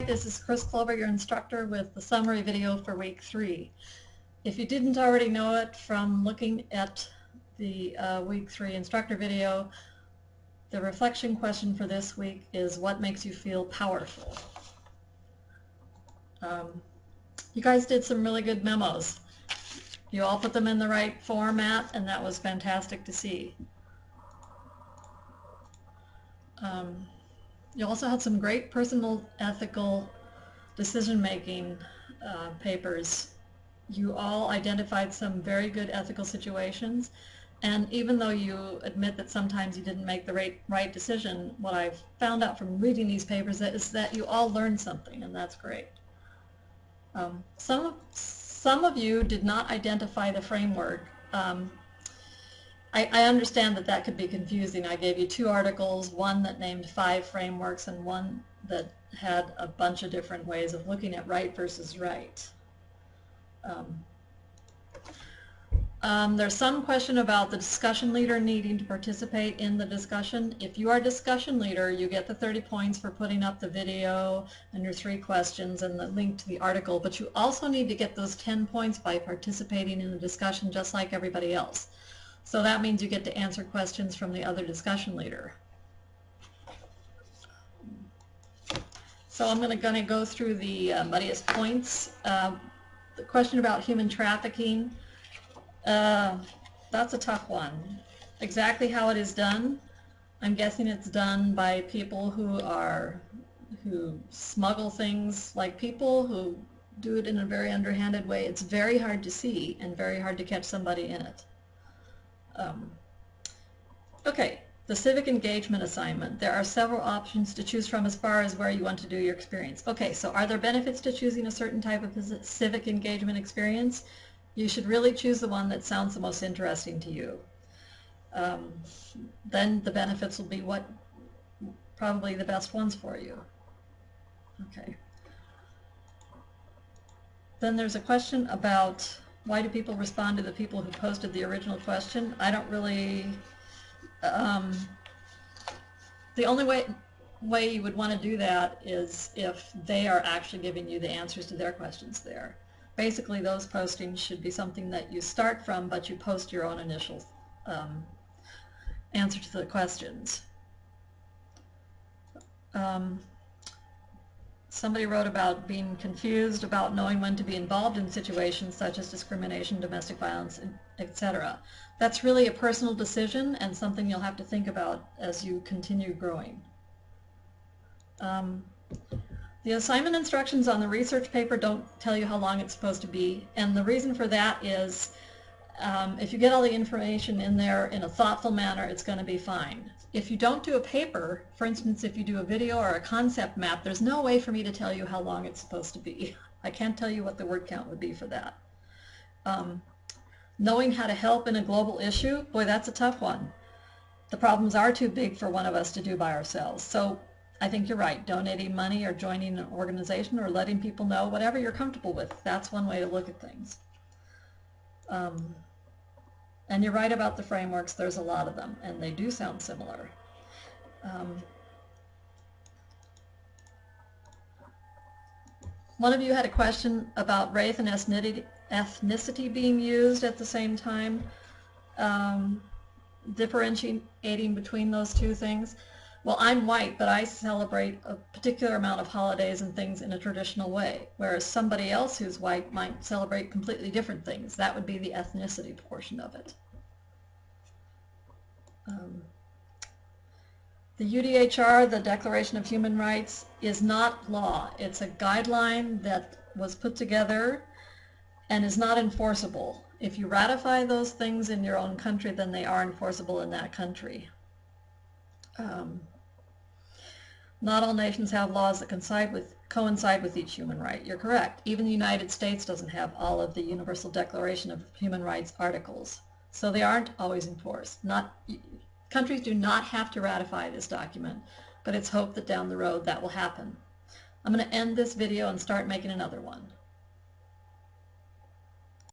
this is Chris Clover, your instructor, with the summary video for week 3. If you didn't already know it from looking at the week 3 instructor video, the reflection question for this week is, what makes you feel powerful? You guys did some really good memos. You all put them in the right format, and that was fantastic to see. You also had some great personal ethical decision-making papers. You all identified some very good ethical situations, and even though you admit that sometimes you didn't make the right decision, what I've found out from reading these papers is that you all learned something, and that's great. Some of you did not identify the framework. I understand that that could be confusing. I gave you 2 articles, one that named 5 frameworks and one that had a bunch of different ways of looking at right versus right. There's some question about the discussion leader needing to participate in the discussion. If you are discussion leader, you get the 30 points for putting up the video and your 3 questions and the link to the article, but you also need to get those 10 points by participating in the discussion just like everybody else. So that means you get to answer questions from the other discussion leader. So I'm going to go through the muddiest points. The question about human trafficking, that's a tough one. Exactly how it is done, I'm guessing it's done by people who smuggle things, like people who do it in a very underhanded way. It's very hard to see and very hard to catch somebody in it. Okay, the civic engagement assignment. There are several options to choose from as far as where you want to do your experience. Okay, so are there benefits to choosing a certain type of civic engagement experience? You should really choose the one that sounds the most interesting to you. Then the benefits will be probably the best ones for you. Okay. Then there's a question about, why do people respond to the people who posted the original question? I don't really, the only way you would want to do that is if they are actually giving you the answers to their questions there. Basically, those postings should be something that you start from, but you post your own initial answer to the questions. Somebody wrote about being confused about knowing when to be involved in situations such as discrimination, domestic violence, etc. That's really a personal decision and something you'll have to think about as you continue growing. The assignment instructions on the research paper don't tell you how long it's supposed to be, and the reason for that is if you get all the information in there in a thoughtful manner, it's going to be fine. If you don't do a paper, for instance, if you do a video or a concept map, there's no way for me to tell you how long it's supposed to be. I can't tell you what the word count would be for that. Knowing how to help in a global issue, boy, that's a tough one. The problems are too big for one of us to do by ourselves. So I think you're right. Donating money or joining an organization or letting people know, whatever you're comfortable with, that's one way to look at things. And you're right about the frameworks. There's a lot of them, and they do sound similar. One of you had a question about race and ethnicity being used at the same time, differentiating between those two things. Well, I'm white, but I celebrate a particular amount of holidays and things in a traditional way, whereas somebody else who's white might celebrate completely different things. That would be the ethnicity portion of it. The UDHR, the Declaration of Human Rights, is not law. It's a guideline that was put together and is not enforceable. If you ratify those things in your own country, then they are enforceable in that country. Not all nations have laws that coincide with each human right. You're correct. Even the United States doesn't have all of the Universal Declaration of Human Rights articles, so they aren't always enforced. Countries do not have to ratify this document, but it's hoped that down the road that will happen. I'm going to end this video and start making another one.